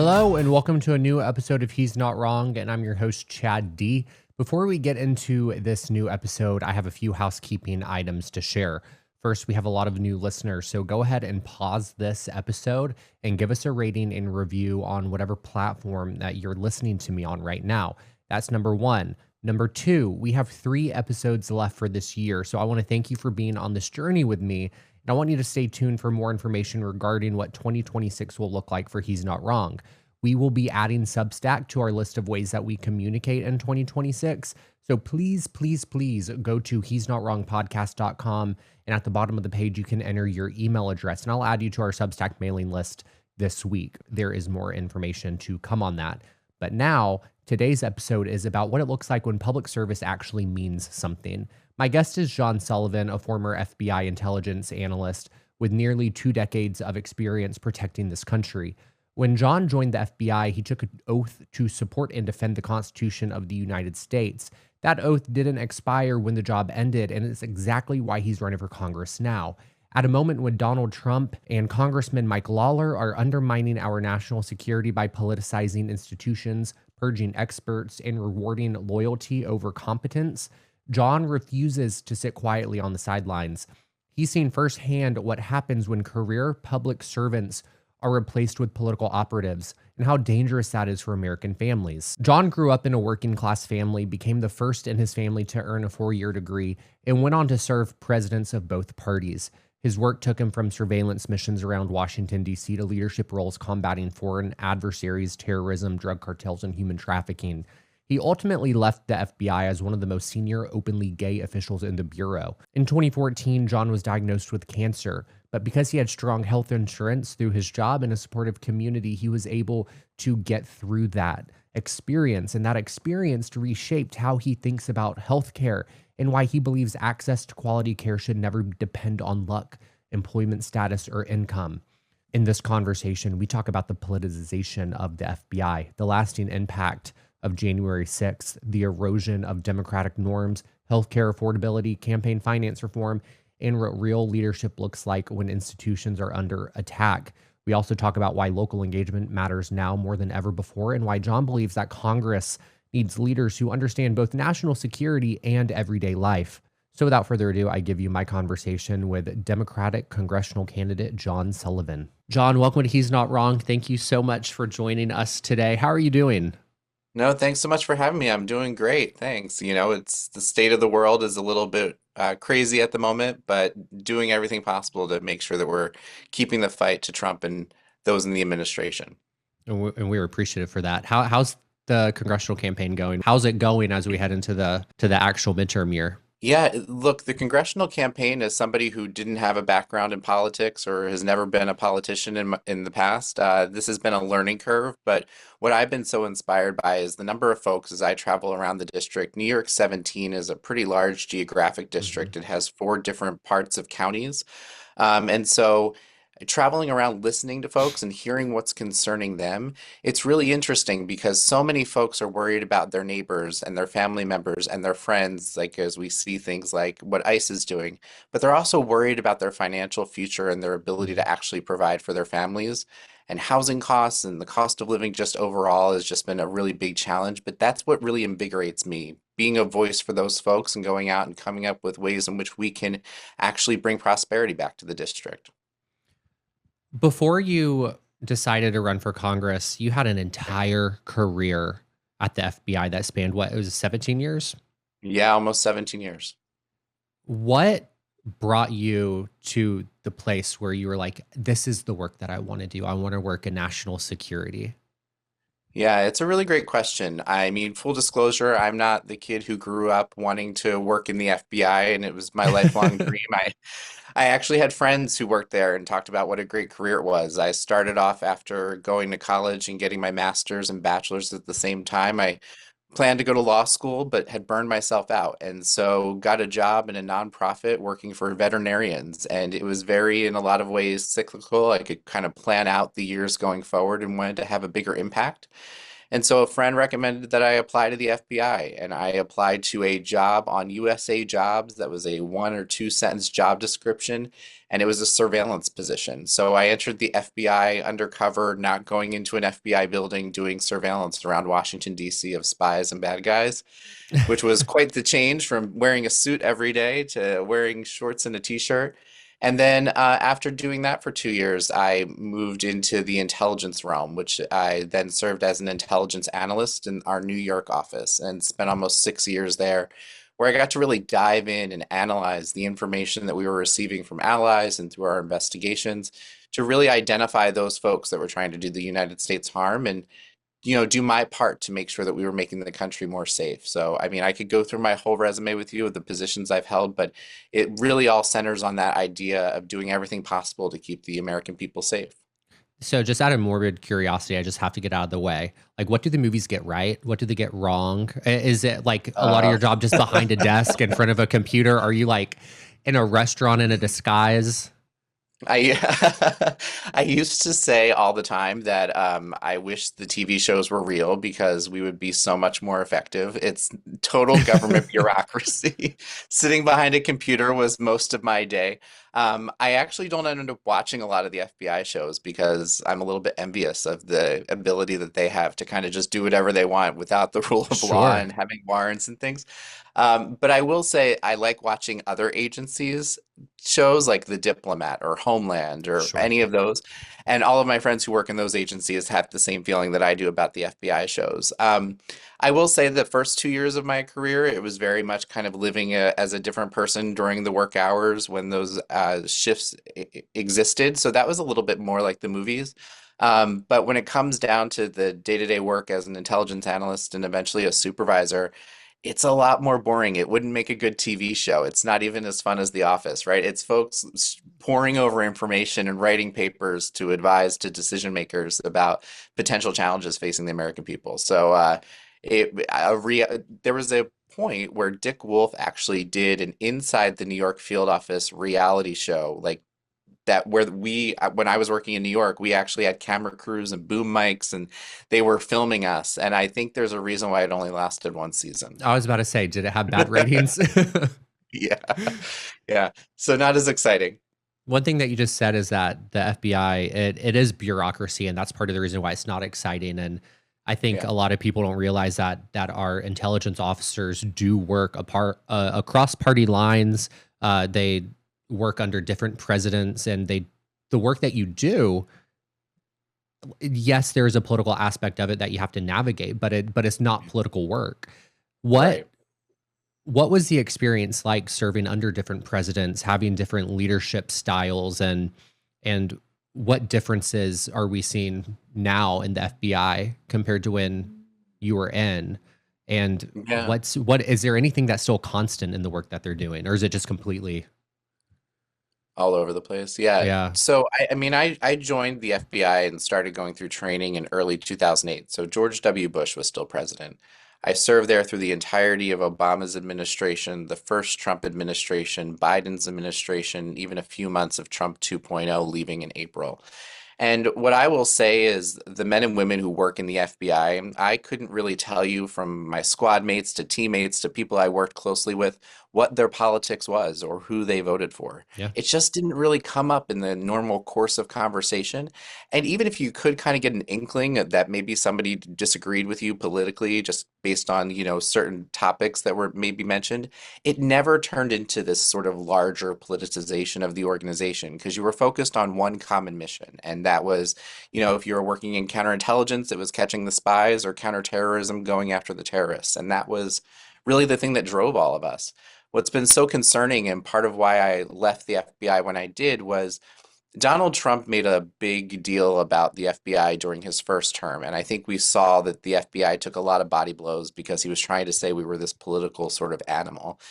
Hello, and welcome to a new episode of He's Not Wrong, and I'm your host, Chad D. Before we get into this new episode, I have a few housekeeping items to share. First, we have a lot of new listeners, so go ahead and pause this episode and give us a rating and review on whatever platform that you're listening to me on right now. That's number one. Number two, we have 3 episodes left for this year, so I want to thank you for being on this journey with me. And I want you to stay tuned for more information regarding what 2026 will look like for He's Not Wrong. We will be adding Substack to our list of ways that we communicate in 2026. So please go to he'snotwrongpodcast.com. And at the bottom of the page, you can enter your email address and I'll add you to our Substack mailing list this week. There is more information to come on that. But now, today's episode is about what it looks like when public service actually means something. My guest is John Sullivan, a former FBI Intelligence Analyst with nearly 2 decades of experience protecting this country. When John joined the FBI, he took an oath to support and defend the Constitution of the United States. That oath didn't expire when the job ended, and it's exactly why he's running for Congress now. At a moment when Donald Trump and Congressman Mike Lawler are undermining our national security by politicizing institutions, purging experts, and rewarding loyalty over competence, John refuses to sit quietly on the sidelines. He's seen firsthand what happens when career public servants are replaced with political operatives and how dangerous that is for American families. John grew up in a working class family, became the first in his family to earn a 4-year degree, and went on to serve presidents of both parties. His work took him from surveillance missions around Washington, D.C. to leadership roles combating foreign adversaries, terrorism, drug cartels, and human trafficking. He ultimately left the FBI as one of the most senior openly gay officials in the Bureau. In 2014, John was diagnosed with cancer, but because he had strong health insurance through his job and a supportive community, he was able to get through that experience. And that experience reshaped how he thinks about healthcare and why he believes access to quality care should never depend on luck, employment status, or income. In this conversation, we talk about the politicization of the FBI, the lasting impact of January 6th, the erosion of democratic norms, healthcare affordability, campaign finance reform, and what real leadership looks like when institutions are under attack. We also talk about why local engagement matters now more than ever before and why John believes that Congress needs leaders who understand both national security and everyday life. So without further ado, I give you my conversation with Democratic congressional candidate John Sullivan. John, welcome to He's Not Wrong. Thank you so much for joining us today. How are you doing? No, thanks so much for having me. I'm doing great. Thanks. It's the state of the world is a little bit crazy at the moment, but doing everything possible to make sure that we're keeping the fight to Trump and those in the administration. And we're appreciative for that. How's the congressional campaign going? How's it going as we head into the actual midterm year? Yeah, look, the congressional campaign, as somebody who didn't have a background in politics or has never been a politician in the past, this has been a learning curve. But what I've been so inspired by is the number of folks as I travel around the district. New York 17 is a pretty large geographic Mhm. district. It has 4 different parts of counties. And so traveling around listening to folks and hearing what's concerning them, it's really interesting because so many folks are worried about their neighbors and their family members and their friends, like as we see things like what ICE is doing, but they're also worried about their financial future and their ability Mhm. to actually provide for their families. And housing costs and the cost of living just overall has just been a really big challenge. But that's what really invigorates me, being a voice for those folks and going out and coming up with ways in which we can actually bring prosperity back to the district. Before you decided to run for Congress, you had an entire career at the FBI that spanned what? It was 17 years? Yeah, almost 17 years. What brought you to the place where you were like, this is the work that I want to do? I want to work in national security. Yeah, it's a really great question. I mean, full disclosure, I'm not the kid who grew up wanting to work in the FBI and it was my lifelong dream. I actually had friends who worked there and talked about what a great career it was. I started off after going to college and getting my master's and bachelor's at the same time. I planned to go to law school, but had burned myself out. And so got a job in a nonprofit working for veterinarians. And it was very, in a lot of ways, cyclical. I could kind of plan out the years going forward and wanted to have a bigger impact. And so a friend recommended that I apply to the FBI, and I applied to a job on USA Jobs that was a 1 or 2 sentence job description, and it was a surveillance position. So I entered the FBI undercover, not going into an FBI building, doing surveillance around Washington, D.C. of spies and bad guys, which was quite the change from wearing a suit every day to wearing shorts and a t-shirt. And then after doing that for 2 years, I moved into the intelligence realm, which I then served as an intelligence analyst in our New York office and spent almost 6 years there, where I got to really dive in and analyze the information that we were receiving from allies and through our investigations to really identify those folks that were trying to do the United States harm and do my part to make sure that we were making the country more safe. So, I mean, I could go through my whole resume with you of the positions I've held, but it really all centers on that idea of doing everything possible to keep the American people safe. So just out of morbid curiosity, I just have to get out of the way. Like, what do the movies get right? What do they get wrong? Is it like a lot of your Uh, job just behind a desk in front of a computer? Are you like in a restaurant in a disguise? I I used to say all the time that I wish the TV shows were real because we would be so much more effective. It's total government bureaucracy. Sitting behind a computer was most of my day. I actually don't end up watching a lot of the FBI shows because I'm a little bit envious of the ability that they have to kind of just do whatever they want without the rule of law Sure, and having warrants and things. But I will say I like watching other agencies shows like The Diplomat or Homeland or sure. any of those. And all of my friends who work in those agencies have the same feeling that I do about the FBI shows. I will say the first 2 years of my career, it was very much kind of living as a different person during the work hours when those shifts existed. So that was a little bit more like the movies. But when it comes down to the day-to-day work as an intelligence analyst and eventually a supervisor, it's a lot more boring. It wouldn't make a good TV show. It's not even as fun as The Office, right? It's folks poring over information and writing papers to advise to decision makers about potential challenges facing the American people. So there was a point where Dick Wolf actually did an inside the New York field office reality show, like that where when I was working in New York, we actually had camera crews and boom mics and they were filming us. And I think there's a reason why it only lasted 1 season. I was about to say, did it have bad ratings? Yeah. Yeah. So not as exciting. One thing that you just said is that the FBI, it is bureaucracy, and that's part of the reason why it's not exciting. And I think Yeah. a lot of people don't realize that our intelligence officers do work apart across party lines. They work under different presidents, and the work that you do. Yes, there is a political aspect of it that you have to navigate, but it's not political work. What Right. what was the experience like serving under different presidents, having different leadership styles, and what differences are we seeing now in the FBI compared to when you were in? And Yeah. what is there anything that's still constant in the work that they're doing, or is it just completely? All over the place. Yeah. Yeah, So I mean I joined the FBI and started going through training in early 2008. So George W. Bush was still president. I served there through the entirety of Obama's administration, the first Trump administration, Biden's administration, even a few months of Trump 2.0 leaving in April. And what I will say is the men and women who work in the FBI, I couldn't really tell you from my squad mates to teammates to people I worked closely with what their politics was or who they voted for. yeah. It just didn't really come up in the normal course of conversation. And even if you could kind of get an inkling that maybe somebody disagreed with you politically just based on, certain topics that were maybe mentioned, it never turned into this sort of larger politicization of the organization because you were focused on one common mission. And that was, if you were working in counterintelligence, it was catching the spies or counterterrorism, going after the terrorists. And that was really the thing that drove all of us. What's been so concerning and part of why I left the FBI when I did was Donald Trump made a big deal about the FBI during his first term, and I think we saw that the FBI took a lot of body blows because he was trying to say we were this political sort of animal.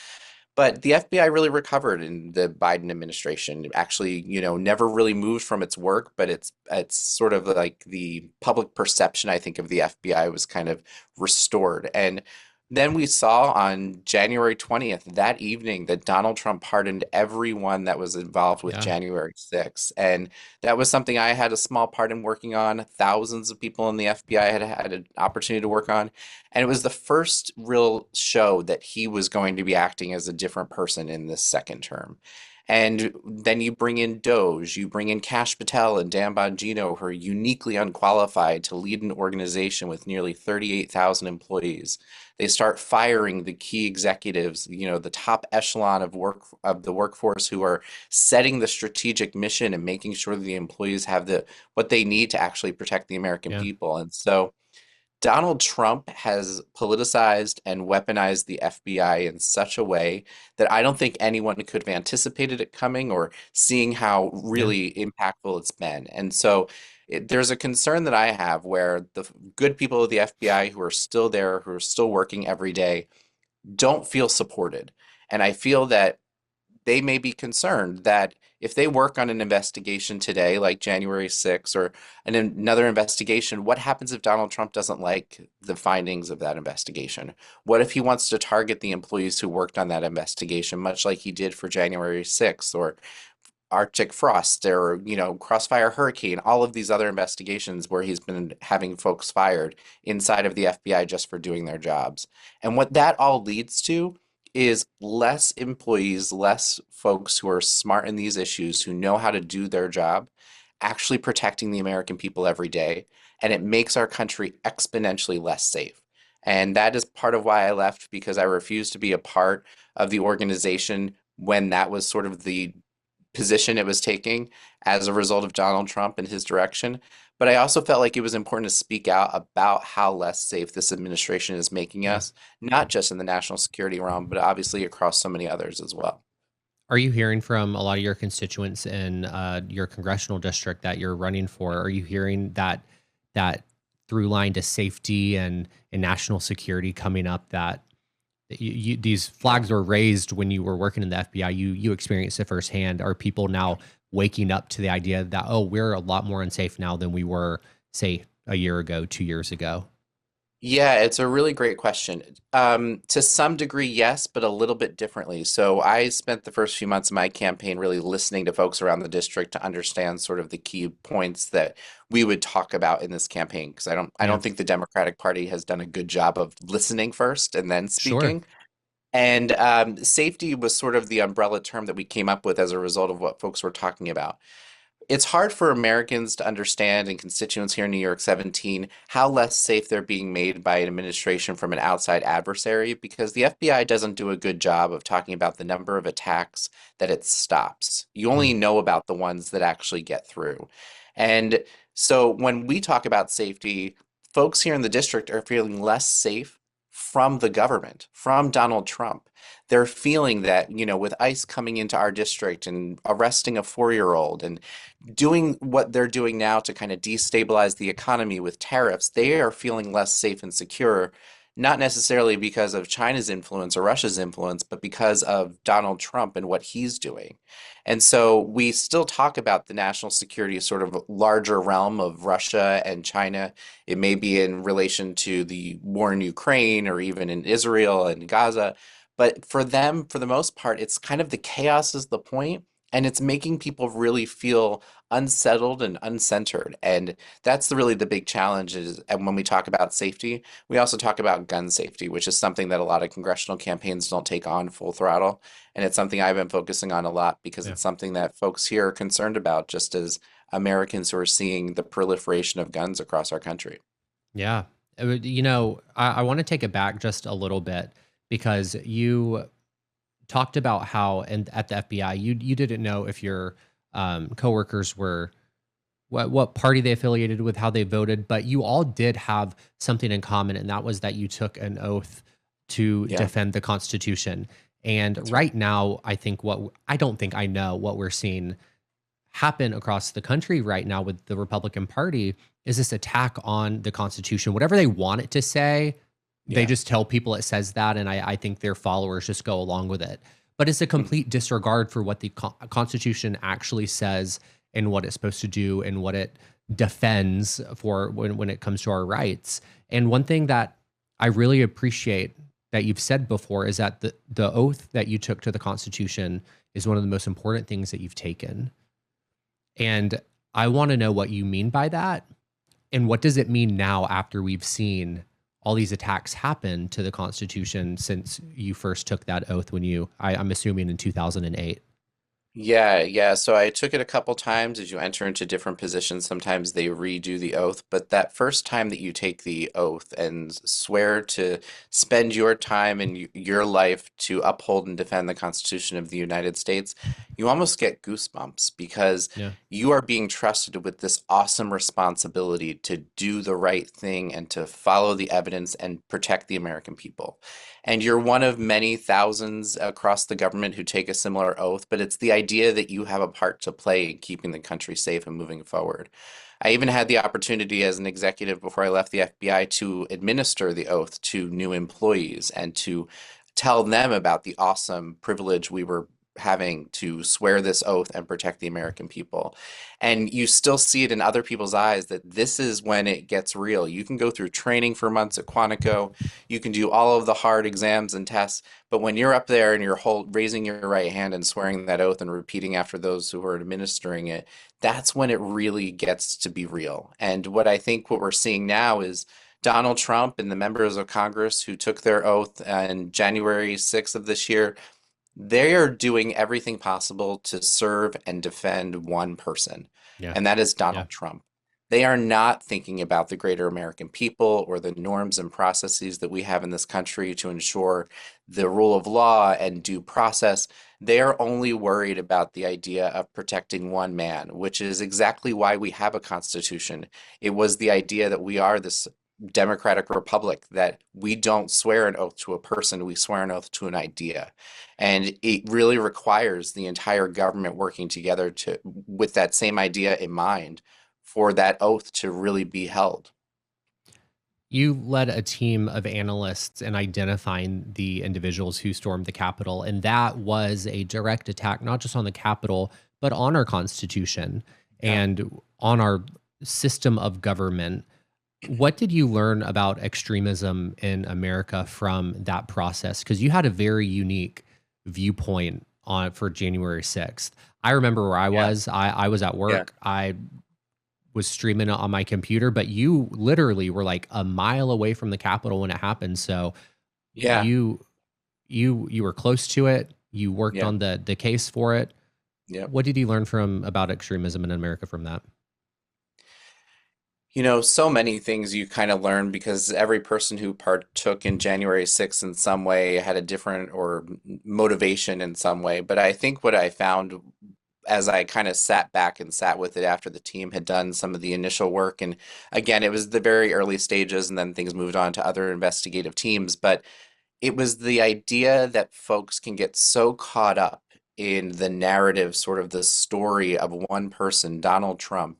But the FBI really recovered in the Biden administration. It actually, never really moved from its work, but it's sort of like the public perception, I think, of the FBI was kind of restored. And Then we saw on January 20th, that evening, that Donald Trump pardoned everyone that was involved with Yeah. January 6th. And that was something I had a small part in working on. Thousands of people in the FBI had had an opportunity to work on. And it was the first real show that he was going to be acting as a different person in this second term. And then you bring in Doge, you bring in Kash Patel and Dan Bongino, who are uniquely unqualified to lead an organization with nearly 38,000 employees. They start firing the key executives, the top echelon of the workforce who are setting the strategic mission and making sure that the employees have the what they need to actually protect the American Yeah. people. And so Donald Trump has politicized and weaponized the FBI in such a way that I don't think anyone could have anticipated it coming or seeing how Yeah. really impactful it's been. And so there's a concern that I have where the good people of the FBI who are still there, who are still working every day, don't feel supported. And I feel that they may be concerned that if they work on an investigation today, like January 6th, or another investigation, what happens if Donald Trump doesn't like the findings of that investigation? What if he wants to target the employees who worked on that investigation, much like he did for January 6th or Arctic Frost or, Crossfire Hurricane, all of these other investigations where he's been having folks fired inside of the FBI just for doing their jobs. And what that all leads to is less employees, less folks who are smart in these issues, who know how to do their job, actually protecting the American people every day. And it makes our country exponentially less safe. And that is part of why I left, because I refused to be a part of the organization when that was sort of the position it was taking as a result of Donald Trump and his direction. But I also felt like it was important to speak out about how less safe this administration is making Yeah. us, not just in the national security realm, but obviously across so many others as well. Are you hearing from a lot of your constituents in your congressional district that you're running for? Are you hearing that through line to safety and national security coming up, that these Yeah. flags were raised when you were working in the FBI? You experienced it firsthand. Are people now waking up to the idea that, oh, we're a lot more unsafe now than we were, say, a year ago, 2 years ago? Yeah, it's a really great question. To some degree, yes, but a little bit differently. So I spent the first few months of my campaign really listening to folks around the district to understand sort of the key points that we would talk about in this campaign. Because I Yeah. don't think the Democratic Party has done a good job of listening first and then Sure. speaking. And safety was sort of the umbrella term that we came up with as a result of what folks were talking about. It's hard for Americans to understand, and constituents here in New York 17, how less safe they're being made by an administration from an outside adversary, because the FBI doesn't do a good job of talking about the number of attacks that it stops. You Mm. only know about the ones that actually get through. And so when we talk about safety, folks here in the district are feeling less safe from the government, from Donald Trump. They're feeling that, with ICE coming into our district and arresting a 4-year-old and doing what they're doing now to kind of destabilize the economy with tariffs, they are feeling less safe and secure, not necessarily because of China's influence or Russia's influence, but because of Donald Trump and what he's doing. And so we still talk about the national security sort of larger realm of Russia and China. It may be in relation to the war in Ukraine or even in Israel and Gaza. But for them, for the most part, it's kind of the chaos is the point, and it's making people really feel unsettled and uncentered. And that's really the big challenge is, and when we talk about safety, we also talk about gun safety, which is something that a lot of congressional campaigns don't take on full throttle. And it's something I've been focusing on a lot because Yeah. it's something that folks here are concerned about, just as Americans who are seeing the proliferation of guns across our country. Yeah. I want to take it back just a little bit, because you talked about how, and at the FBI, you didn't know if your coworkers were what party they affiliated with, how they voted, but you all did have something in common, and that was that you took an oath to Yeah, defend the Constitution. And that's right. right now, I don't think I know what we're seeing happen across the country right now with the Republican Party is this attack on the Constitution. Whatever they want it to say, they Yeah. just tell people it says that, and I think their followers just go along with it. But it's a Mhm. complete disregard for what the Constitution actually says and what it's supposed to do and what it defends for when it comes to our rights. And one thing that I really appreciate that you've said before is that the oath that you took to the Constitution is one of the most important things that you've taken. And I want to know what you mean by that. And what does it mean now after we've seen all these attacks happen to the Constitution since you first took that oath when I'm assuming in 2008? Yeah, yeah. So I took it a couple times as you enter into different positions. Sometimes they redo the oath, but that first time that you take the oath and swear to spend your time and your life to uphold and defend the Constitution of the United States, you almost get goosebumps because Yeah. you are being trusted with this awesome responsibility to do the right thing and to follow the evidence and protect the American people. And you're one of many thousands across the government who take a similar oath, but it's the idea that you have a part to play in keeping the country safe and moving forward. I even had the opportunity as an executive before I left the FBI to administer the oath to new employees and to tell them about the awesome privilege we were having to swear this oath and protect the American people. And you still see it in other people's eyes that this is when it gets real. You can go through training for months at Quantico, you can do all of the hard exams and tests, but when you're up there and you're raising your right hand and swearing that oath and repeating after those who are administering it, that's when it really gets to be real. And what we're seeing now is Donald Trump and the members of Congress who took their oath on January 6th of this year, they are doing everything possible to serve and defend one person, Yeah. and that is Yeah. Donald Trump. They are not thinking about the greater American people or the norms and processes that we have in this country to ensure the rule of law and due process. They are only worried about the idea of protecting one man, which is exactly why we have a constitution. It was the idea that we are this democratic republic, that we don't swear an oath to a person, we swear an oath to an idea. And it really requires the entire government working together to with that same idea in mind for that oath to really be held. You led a team of analysts in identifying the individuals who stormed the Capitol, and that was a direct attack, not just on the Capitol, but on our Constitution Yeah. and on our system of government. What did you learn about extremism in America from that process? Because you had a very unique viewpoint on for January 6th. I remember where I Yeah. was. I was at Yeah. work. I was streaming it on my computer, but you literally were like a mile away from the Capitol when it happened. So Yeah. you you were close to it. You worked Yeah. on the case for it. Yeah. What did you learn from about extremism in America from that? You know, so many things you kind of learn because every person who partook in January 6th in some way had a different or motivation in some way. But I think what I found as I kind of sat back and sat with it after the team had done some of the initial work, and again, it was the very early stages, and then things moved on to other investigative teams. But it was the idea that folks can get so caught up in the narrative, sort of the story of one person, Donald Trump,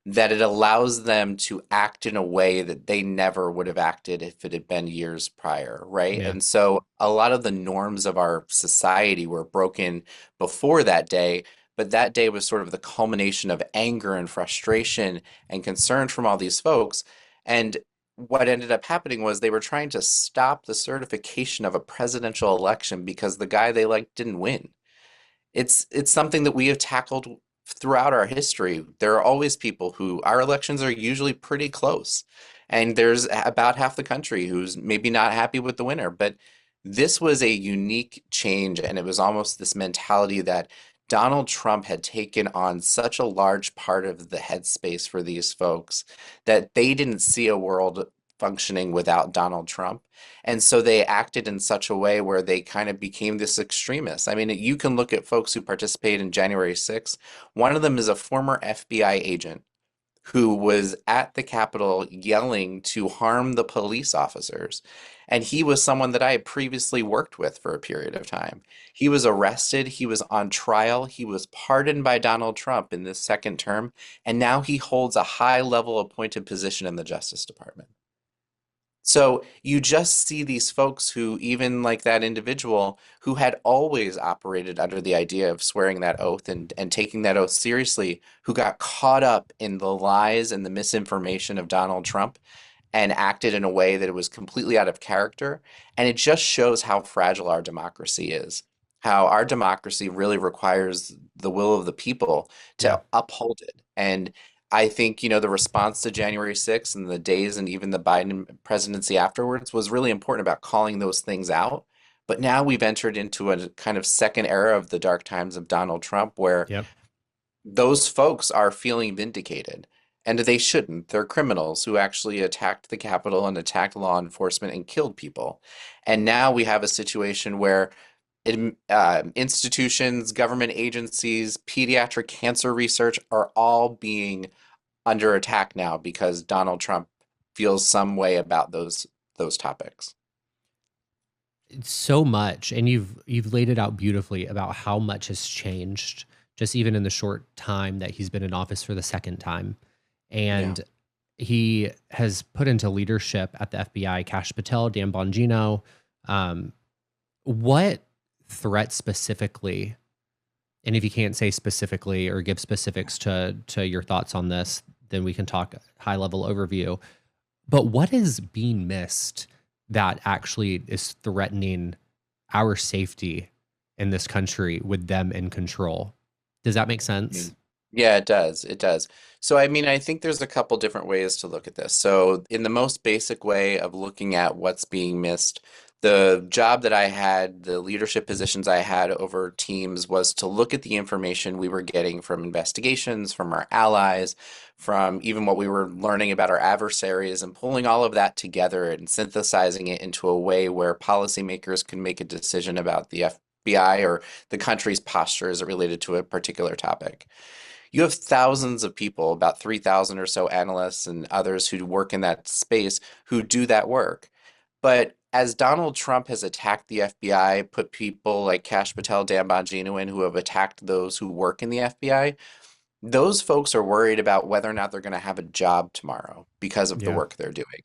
that it allows them to act in a way that they never would have acted if it had been years prior, right? Yeah. And so a lot of the norms of our society were broken before that day, but that day was sort of the culmination of anger and frustration and concern from all these folks. And what ended up happening was they were trying to stop the certification of a presidential election because the guy they liked didn't win. It's something that we have tackled throughout our history. There are always people who our elections are usually pretty close, and there's about half the country who's maybe not happy with the winner. But this was a unique change, and it was almost this mentality that Donald Trump had taken on such a large part of the headspace for these folks that they didn't see a world functioning without Donald Trump. And so they acted in such a way where they kind of became this extremist. I mean, you can look at folks who participated in January 6th. One of them is a former FBI agent who was at the Capitol yelling to harm the police officers. And he was someone that I had previously worked with for a period of time. He was arrested, he was on trial, he was pardoned by Donald Trump in this second term, and now he holds a high level appointed position in the Justice Department. So you just see these folks who, even like that individual who had always operated under the idea of swearing that oath and taking that oath seriously, who got caught up in the lies and the misinformation of Donald Trump. and acted in a way that it was completely out of character. And it just shows how fragile our democracy is, how our democracy really requires the will of the people Yeah. to uphold it. And I think, the response to January 6th and the days and even the Biden presidency afterwards was really important about calling those things out. But now we've entered into a kind of second era of the dark times of Donald Trump where Yep. those folks are feeling vindicated. And they shouldn't. They're criminals who actually attacked the Capitol and attacked law enforcement and killed people. And now we have a situation where institutions, government agencies, pediatric cancer research are all being under attack now because Donald Trump feels some way about those topics. It's so much, and you've laid it out beautifully about how much has changed just even in the short time that he's been in office for the second time. Yeah. And he has put into leadership at the FBI Kash Patel, Dan Bongino. Um, what threat specifically, and if you can't say specifically or give specifics to your thoughts on this, then we can talk high level overview. But what is being missed that actually is threatening our safety in this country with them in control? Does that make sense? Mm. Yeah, it does. It does. So, I mean, I think there's a couple different ways to look at this. So, in the most basic way of looking at what's being missed, the job that I had, the leadership positions I had over teams was to look at the information we were getting from investigations, from our allies, from even what we were learning about our adversaries, and pulling all of that together and synthesizing it into a way where policymakers can make a decision about the FBI or the country's posture as it related to a particular topic. You have thousands of people, about 3,000 or so analysts and others who work in that space who do that work. But as Donald Trump has attacked the FBI, put people like Kash Patel, Dan Bongino in who have attacked those who work in the FBI, those folks are worried about whether or not they're going to have a job tomorrow because of the Yeah. work they're doing.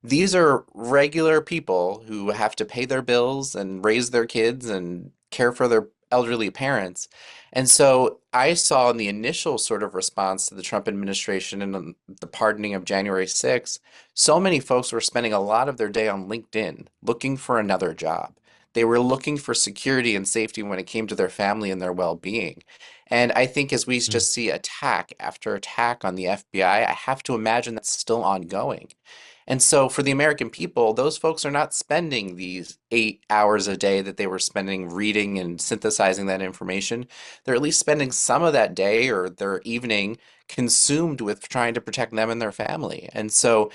These are regular people who have to pay their bills and raise their kids and care for their elderly parents. And so I saw in the initial sort of response to the Trump administration and the pardoning of January 6th, so many folks were spending a lot of their day on LinkedIn looking for another job. They were looking for security and safety when it came to their family and their well-being. And I think as we Mm. just see attack after attack on the FBI, I have to imagine that's still ongoing. And so for the American people, those folks are not spending these 8 hours a day that they were spending reading and synthesizing that information. They're at least spending some of that day or their evening consumed with trying to protect them and their family. And so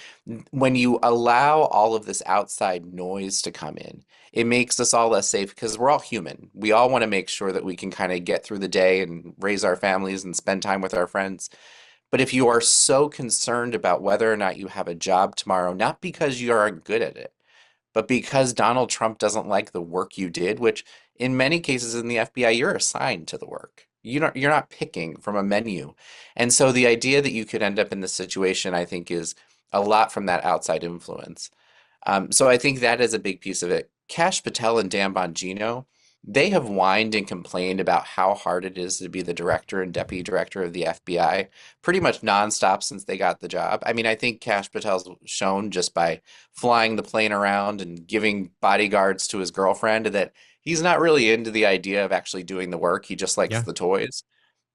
when you allow all of this outside noise to come in, it makes us all less safe because we're all human. We all want to make sure that we can kind of get through the day and raise our families and spend time with our friends. But if you are so concerned about whether or not you have a job tomorrow, not because you aren't good at it, but because Donald Trump doesn't like the work you did, which in many cases in the FBI, you're assigned to the work. You're not picking from a menu. And so the idea that you could end up in this situation, I think, is a lot from that outside influence. So I think that is a big piece of it. Kash Patel and Dan Bongino, they have whined and complained about how hard it is to be the director and deputy director of the FBI pretty much nonstop since they got the job. I mean, I think Kash Patel's shown just by flying the plane around and giving bodyguards to his girlfriend that he's not really into the idea of actually doing the work. He just likes Yeah. the toys.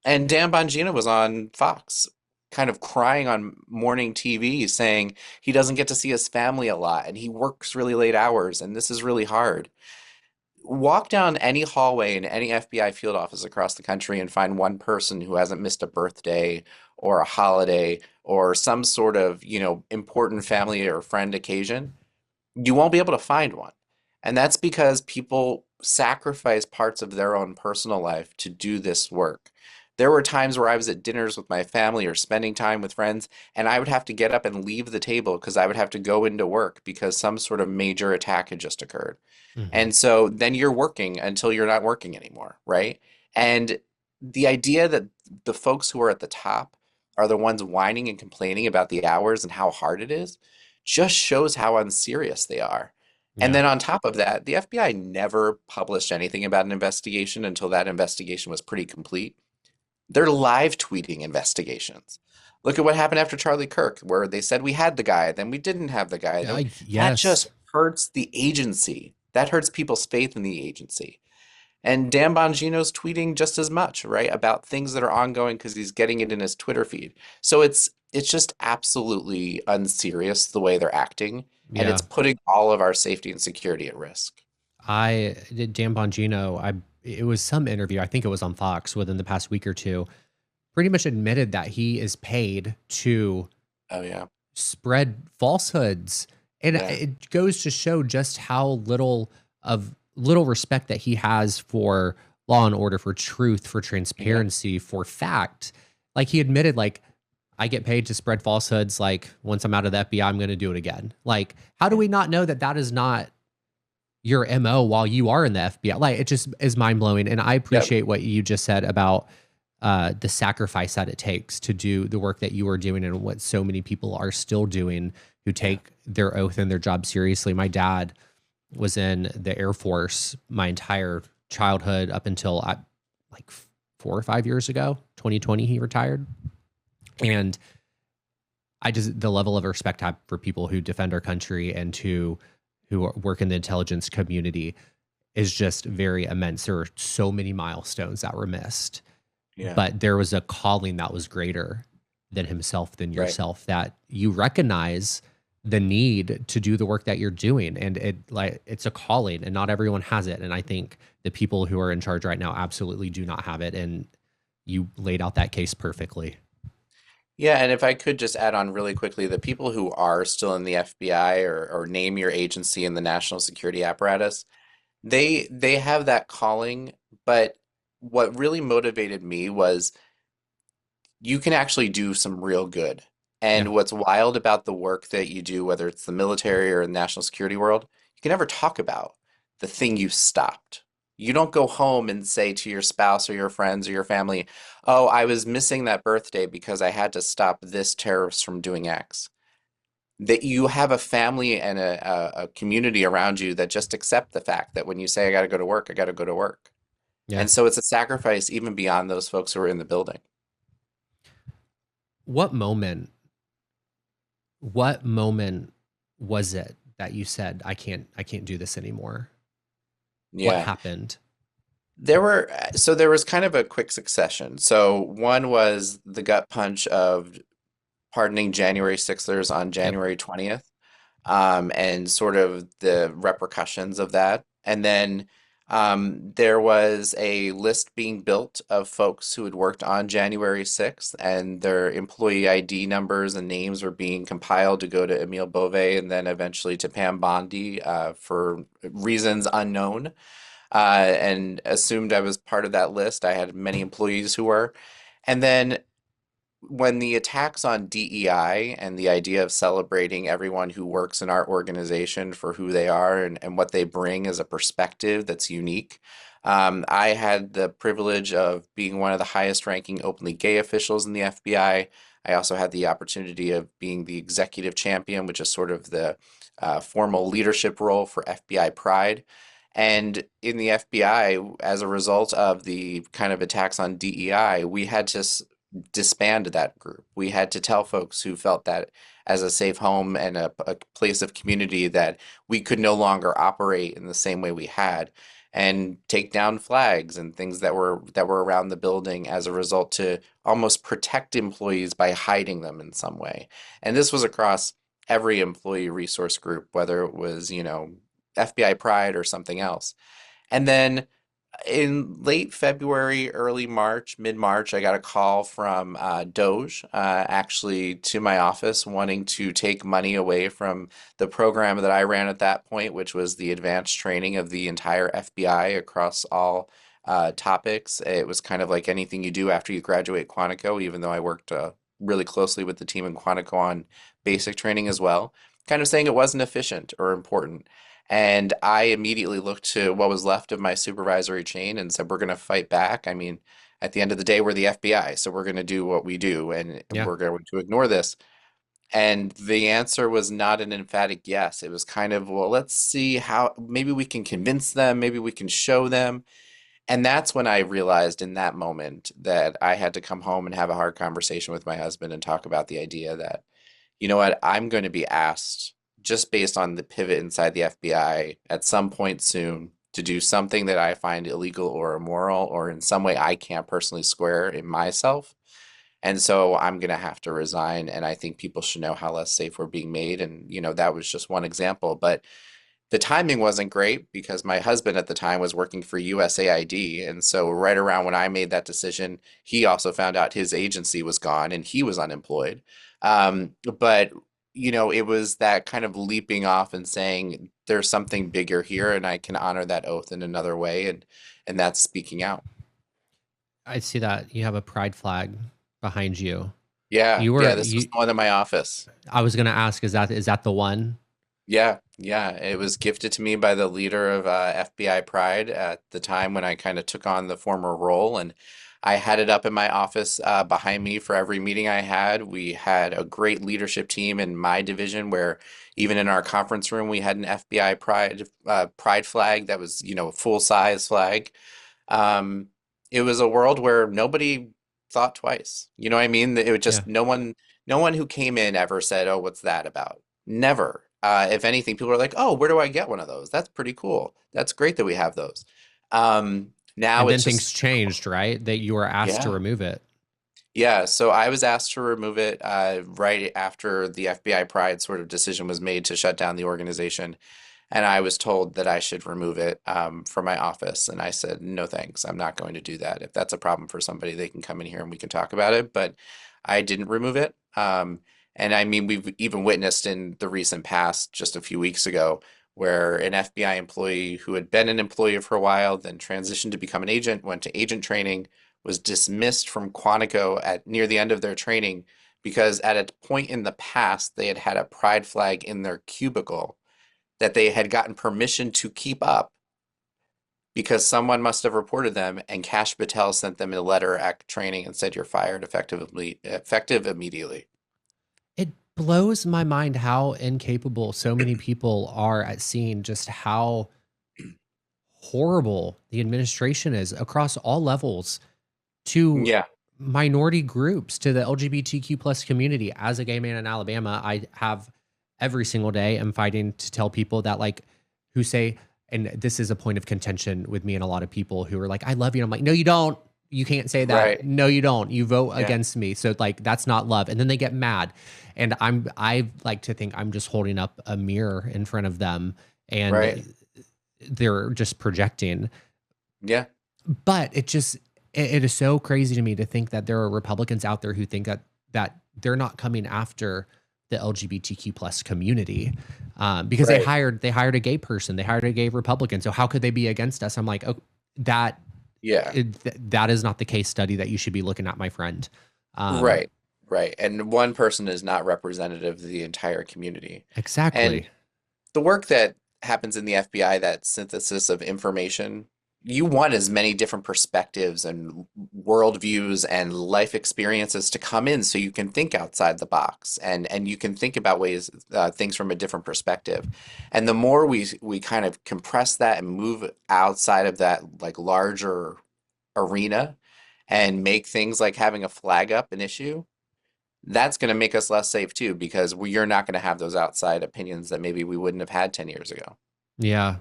And Dan Bongino was on Fox, kind of crying on morning TV, saying he doesn't get to see his family a lot and he works really late hours and this is really hard. Walk down any hallway in any FBI field office across the country and find one person who hasn't missed a birthday or a holiday or some sort of, important family or friend occasion. You won't be able to find one. And that's because people sacrifice parts of their own personal life to do this work. There were times where I was at dinners with my family or spending time with friends, and I would have to get up and leave the table because I would have to go into work because some sort of major attack had just occurred. Hmm. And so then you're working until you're not working anymore, right? And the idea that the folks who are at the top are the ones whining and complaining about the hours and how hard it is just shows how unserious they are. And Yeah. then on top of that, the FBI never published anything about an investigation until that investigation was pretty complete. They're live tweeting investigations. Look at what happened after Charlie Kirk, where they said we had the guy, then we didn't have the guy. That Yes. just hurts the agency. That hurts people's faith in the agency. And Dan Bongino's tweeting just as much, right, about things that are ongoing because he's getting it in his Twitter feed. So it's just absolutely unserious the way they're acting, and it's Yeah. putting all of our safety and security at risk. I did Dan Bongino. It was some interview. I think it was on Fox within the past week or two. Pretty much admitted that he is paid to Oh yeah, spread falsehoods, and yeah, it goes to show just how little respect that he has for law and order, for truth, for yeah, transparency, for fact. Like he admitted, like I get paid to spread falsehoods. Like once I'm out of the FBI, I'm going to do it again. Like how do yeah, we not know that that is not your MO while you are in the FBI? Like it just is mind blowing. And I yep, appreciate what you just said about the sacrifice that it takes to do the work that you are doing and what so many people are still doing who yeah, take their oath and their job seriously. My dad was in the Air Force my entire childhood up until like 4 or 5 years ago. 2020, he retired. And I just, the level of respect I have for people who defend our country and who work in the intelligence community is just very immense. There are so many milestones that were missed, yeah, but there was a calling that was greater than himself, than right. yourself, that you recognize the need to do the work that you're doing. And it's a calling and not everyone has it. And I think the people who are in charge right now absolutely do not have it. And you laid out that case perfectly. Yeah, and if I could just add on really quickly, the people who are still in the FBI or name your agency in the national security apparatus, they have that calling, but what really motivated me was you can actually do some real good. Yeah. And what's wild about the work that you do, whether it's the military or the national security world, you can never talk about the thing you stopped. You don't go home and say to your spouse or your friends or your family, "Oh, I was missing that birthday because I had to stop this terrorist from doing X." That you have a family and a community around you that just accept the fact that when you say, "I got to go to work, I got to go to work." Yeah. And so it's a sacrifice even beyond those folks who are in the building. What moment, what moment was it that you said, I can't do this anymore? What Yeah. happened? There was kind of a quick succession. So one was the gut punch of pardoning January 6ers on Yep. January 20th, and sort of the repercussions of that. And then there was a list being built of folks who had worked on January 6th, and their employee ID numbers and names were being compiled to go to Emile Beauvais and then eventually to Pam Bondi for reasons unknown, and assumed I was part of that list. I had many employees who were. And then when the attacks on DEI and the idea of celebrating everyone who works in our organization for who they are and what they bring as a perspective that's unique. I had the privilege of being one of the highest ranking openly gay officials in the FBI. I also had the opportunity of being the executive champion, which is sort of the formal leadership role for FBI Pride. And in the FBI, as a result of the kind of attacks on DEI, we had to disband that group. We had to tell folks who felt that as a safe home and a place of community that we could no longer operate in the same way we had, and take down flags and things that were around the building as a result to almost protect employees by hiding them in some way. And this was across every employee resource group, whether it was, FBI Pride or something else. And then in late February, early March, mid-March, I got a call from Doge, actually to my office wanting to take money away from the program that I ran at that point, which was the advanced training of the entire FBI across all topics. It was kind of like anything you do after you graduate Quantico, even though I worked really closely with the team in Quantico on basic training as well, kind of saying it wasn't efficient or important. And I immediately looked to what was left of my supervisory chain and said, we're going to fight back. I mean, at the end of the day, we're the FBI, so we're going to do what we do and Yeah. we're going to ignore this. And the answer was not an emphatic yes. It was kind of, well, let's see how maybe we can convince them, maybe we can show them. And that's when I realized in that moment that I had to come home and have a hard conversation with my husband and talk about the idea that, you know what, I'm going to be asked just based on the pivot inside the FBI at some point soon to do something that I find illegal or immoral or in some way I can't personally square in myself. And so I'm going to have to resign. And I think people should know how less safe we're being made. And, that was just one example. But the timing wasn't great because my husband at the time was working for USAID. And so, right around when I made that decision, he also found out his agency was gone and he was unemployed. But, it was that kind of leaping off and saying, there's something bigger here and I can honor that oath in another way. And that's speaking out. I see that you have a pride flag behind you. Yeah. You Yeah. were This was you. the one in my office. I was gonna ask, is that the one? Yeah, yeah. It was gifted to me by the leader of FBI Pride at the time when I kind of took on the former role. And I had it up in my office behind me for every meeting I had. We had a great leadership team in my division where even in our conference room, we had an FBI Pride flag that was, a full size flag. Um, it was a world where nobody thought twice. You know what I mean? It was Yeah. just no one who came in ever said, "Oh, what's that about?" Never. If anything, people are like, "Oh, where do I get one of those? That's pretty cool. That's great that we have those." Now And it's then things just, changed, right? That you were asked to yeah. remove it. Yeah, so I was asked to remove it right after the FBI Pride sort of decision was made to shut down the organization. And I was told that I should remove it from my office. And I said, no, thanks. I'm not going to do that. If that's a problem for somebody, they can come in here and we can talk about it. But I didn't remove it. And I mean, we've even witnessed in the recent past, just a few weeks ago, where an FBI employee who had been an employee for a while, then transitioned to become an agent, went to agent training, was dismissed from Quantico at near the end of their training because at a point in the past they had had a pride flag in their cubicle that they had gotten permission to keep up because someone must have reported them, and Cash Patel sent them a letter at training and said you're fired effective immediately. It blows my mind how incapable so many people are at seeing just how horrible the administration is across all levels to Yeah, minority groups, to the LGBTQ plus community. As a gay man in Alabama, I have every single day I'm fighting to tell people that, like, who say, and this is a point of contention with me and a lot of people who are like, I love you. And I'm like, no, you don't. You can't say that. right. No, you don't. You vote Yeah, against me. So, like, that's not love. And then they get mad. And I like to think I'm just holding up a mirror in front of them right. and they're just projecting. Yeah, But it is so crazy to me to think that there are Republicans out there who think that they're not coming after the LGBTQ plus community, because they right. hired a gay person, they hired a gay Republican. So how could they be against us? I'm like, oh, that Yeah, that is not the case study that you should be looking at, my friend. Um, right. Right. And one person is not representative of the entire community. And exactly. the work that happens in the FBI, that synthesis of information, you want as many different perspectives and worldviews and life experiences to come in so you can think outside the box and you can think about things from a different perspective. And the more we kind of compress that and move outside of that like larger arena and make things like having a flag up an issue, that's going to make us less safe too, because you're not going to have those outside opinions that maybe we wouldn't have had 10 years ago. Yeah,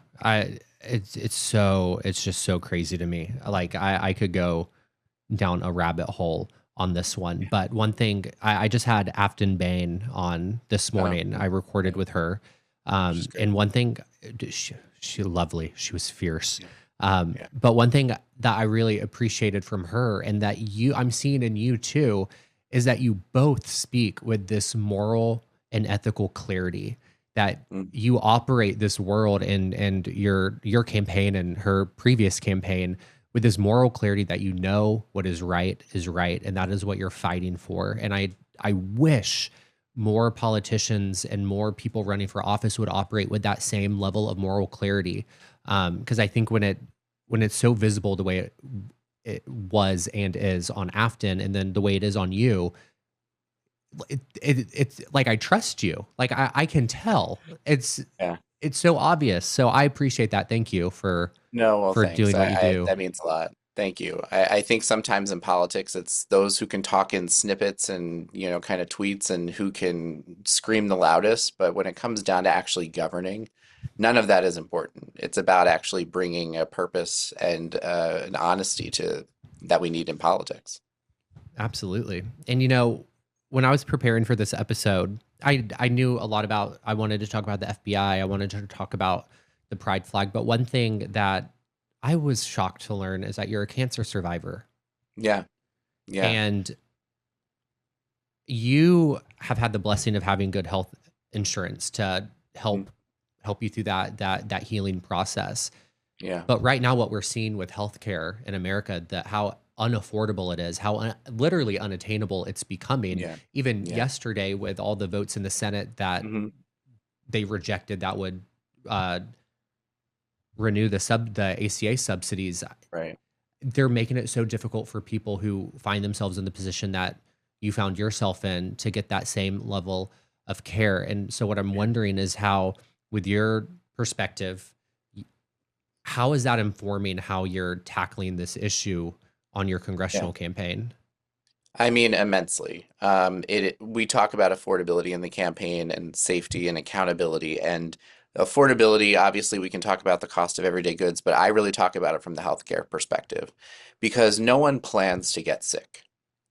it's just so crazy to me. Like I could go down a rabbit hole on this one. But one thing, I just had Afton Bain on this Oh, morning. I recorded yeah, with her. she's great. And one thing, she lovely. She was fierce. Yeah, yeah, But one thing that I really appreciated from her and that I'm seeing in you too, is that you both speak with this moral and ethical clarity, that mm, you operate this world and your campaign and her previous campaign with this moral clarity that you know what is right, and that is what you're fighting for. And I wish more politicians and more people running for office would operate with that same level of moral clarity. Because I think when it's so visible the way it was and is on Afton, and then the way it is on you, it's like I trust you. Like I can tell. It's yeah. it's so obvious. So I appreciate that. Thank you No, well, for thanks. doing what you do. That means a lot. Thank you. I think sometimes in politics, it's those who can talk in snippets and, kind of tweets and who can scream the loudest. But when it comes down to actually governing, none of that is important. It's about actually bringing a purpose and an honesty to that we need in politics. Absolutely. And when I was preparing for this episode, I knew a lot about I wanted to talk about the FBI. I wanted to talk about the pride flag, but one thing that I was shocked to learn is that you're a cancer survivor Yeah, yeah. and you have had the blessing of having good health insurance to Mhm. help you through that healing process. Yeah, But right now, what we're seeing with healthcare in America, that how unaffordable it is, how literally unattainable it's becoming. yeah, Even yeah. yesterday, with all the votes in the Senate that Hmm. they rejected, that would uh, renew the ACA subsidies. Right. They're making it so difficult for people who find themselves in the position that you found yourself in to get that same level of care. And so, what I'm Yeah, wondering is how, with your perspective, how is that informing how you're tackling this issue on your yeah. congressional campaign? I mean, immensely. We talk about affordability in the campaign and safety and accountability and affordability. Obviously, we can talk about the cost of everyday goods, but I really talk about it from the healthcare perspective because no one plans to get sick.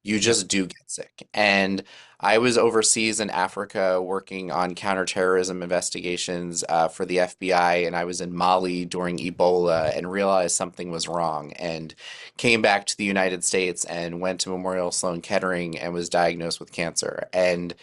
You Yep. just do get sick. And I was overseas in Africa working on counterterrorism investigations for the FBI, and I was in Mali during Ebola and realized something was wrong. And came back to the United States and went to Memorial Sloan Kettering and was diagnosed with cancer. And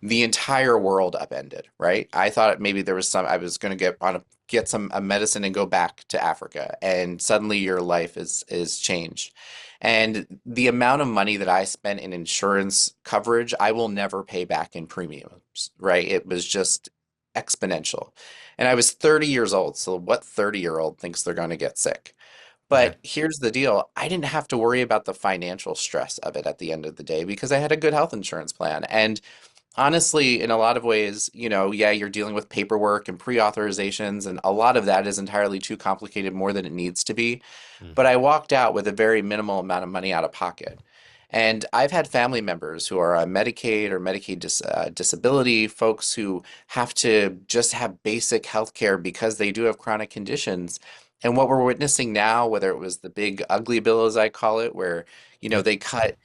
the entire world upended, right? I thought maybe there was I was going to get some a medicine and go back to Africa, and suddenly your life is changed. And the amount of money that I spent in insurance coverage, I will never pay back in premiums, right? It was just exponential. And I was 30 years old, so what 30-year-old thinks they're going to get sick? Yeah. But here's the deal. I didn't have to worry about the financial stress of it at the end of the day because I had a good health insurance plan. And honestly, in a lot of ways, yeah, you're dealing with paperwork and pre-authorizations, and a lot of that is entirely too complicated more than it needs to be. Mm. But I walked out with a very minimal amount of money out of pocket. And I've had family members who are on Medicaid or Medicaid disability, folks who have to just have basic health care because they do have chronic conditions. And what we're witnessing now, whether it was the big ugly bill, as I call it, where, Yep. they cut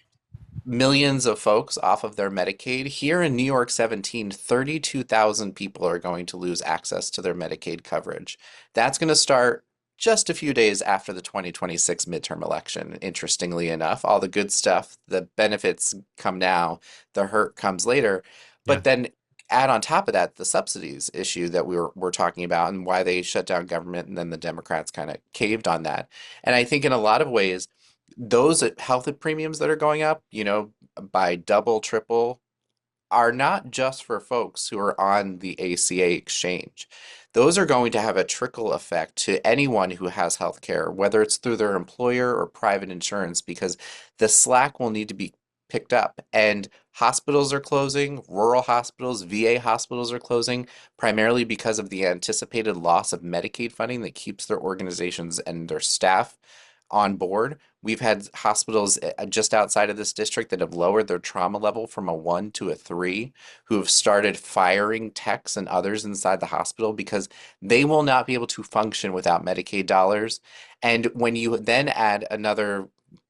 millions of folks off of their Medicaid. Here in New York 17, 32,000 people are going to lose access to their Medicaid coverage. That's going to start just a few days after the 2026 midterm election. Interestingly enough, all the good stuff, the benefits come now, the hurt comes later. Yeah. But then add on top of that the subsidies issue that we're talking about and why they shut down government, and then the Democrats kind of caved on that. And I think in a lot of ways, those health premiums that are going up, by double, triple, are not just for folks who are on the ACA exchange. Those are going to have a trickle effect to anyone who has health care, whether it's through their employer or private insurance, because the slack will need to be picked up. And hospitals are closing, rural hospitals, VA hospitals are closing, primarily because of the anticipated loss of Medicaid funding that keeps their organizations and their staff on board. We've had hospitals just outside of this district that have lowered their trauma level from a 1 to a 3, who have started firing techs and others inside the hospital because they will not be able to function without Medicaid dollars. And when you then add another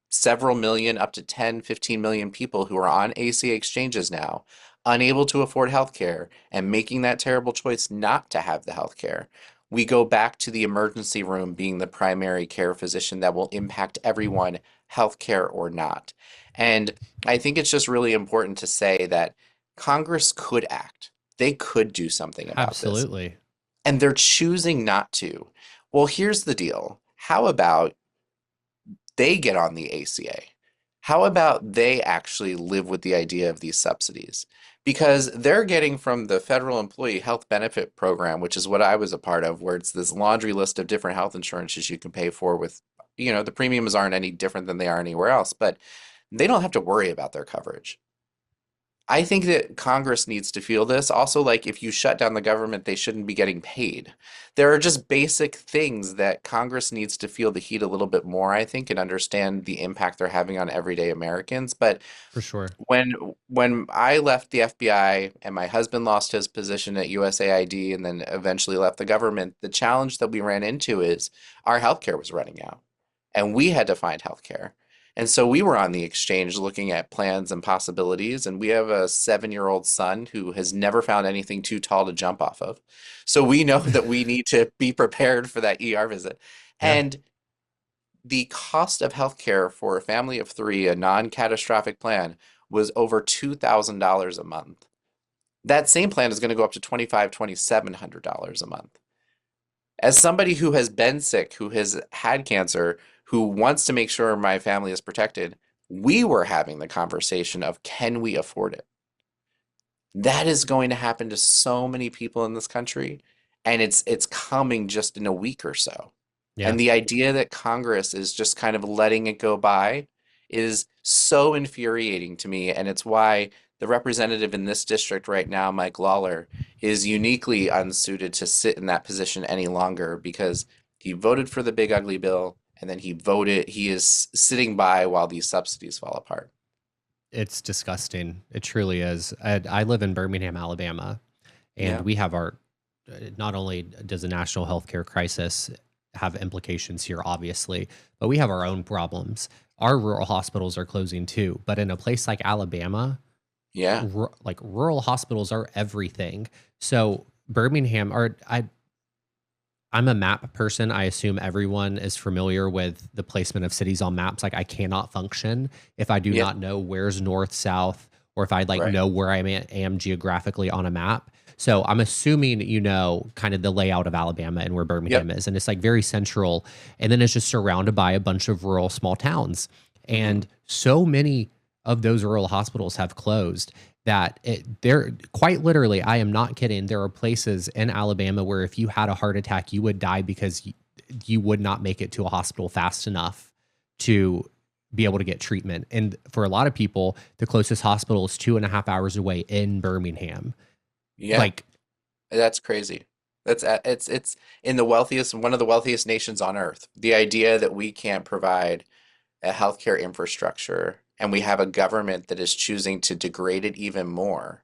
several million, up to 10, 15 million people who are on ACA exchanges now, unable to afford health care and making that terrible choice not to have the health care, we go back to the emergency room being the primary care physician that will impact everyone, healthcare or not. And I think it's just really important to say that Congress could act. They could do something about this, Absolutely. and they're choosing not to. Well, here's the deal. How about they get on the ACA? How about they actually live with the idea of these subsidies? Because they're getting from the Federal Employee Health Benefit Program, which is what I was a part of, where it's this laundry list of different health insurances you can pay for with, the premiums aren't any different than they are anywhere else, but they don't have to worry about their coverage. I think that Congress needs to feel this. Also, like if you shut down the government, they shouldn't be getting paid. There are just basic things that Congress needs to feel the heat a little bit more, I think, and understand the impact they're having on everyday Americans. But For sure. when when I left the FBI and my husband lost his position at USAID and then eventually left the government, the challenge that we ran into is our healthcare was running out and we had to find healthcare. And so we were on the exchange looking at plans and possibilities. And we have a 7-year-old son who has never found anything too tall to jump off of. So we know that we need to be prepared for that ER visit. Yeah. And the cost of healthcare for a family of three, a non-catastrophic plan, was over $2,000 a month. That same plan is going to go up to $2,700 a month. As somebody who has been sick, who has had cancer, who wants to make sure my family is protected, we were having the conversation of can we afford it? That is going to happen to so many people in this country, and it's coming just in a week or so. Yeah. And the idea that Congress is just kind of letting it go by is so infuriating to me, and it's why the representative in this district right now, Mike Lawler, is uniquely unsuited to sit in that position any longer because he voted for the big ugly bill and then he is sitting by while these subsidies fall apart. It's disgusting. It truly is. I live in Birmingham, Alabama, and Yeah. we have our, not only does the national healthcare crisis have implications here, obviously, but we have our own problems. Our rural hospitals are closing too. But in a place like Alabama, Yeah. like rural hospitals are everything. So Birmingham, I'm a map person. I assume everyone is familiar with the placement of cities on maps. Like I cannot function if I do Yeah. not know where's north, south, or if I like Right. know where am geographically on a map. So I'm assuming you know kind of the layout of Alabama and where Yep. Birmingham is, and it's like very central, and then it's just surrounded by a bunch of rural small towns, Hmm. and so many of those rural hospitals have closed that they're quite literally, I am not kidding. There are places in Alabama where if you had a heart attack, you would die because you would not make it to a hospital fast enough to be able to get treatment. And for a lot of people, the closest hospital is 2.5 hours away in Birmingham. Yeah. Like, That's crazy. It's in the wealthiest, one of the wealthiest nations on earth. The idea that we can't provide a healthcare infrastructure and we have a government that is choosing to degrade it even more.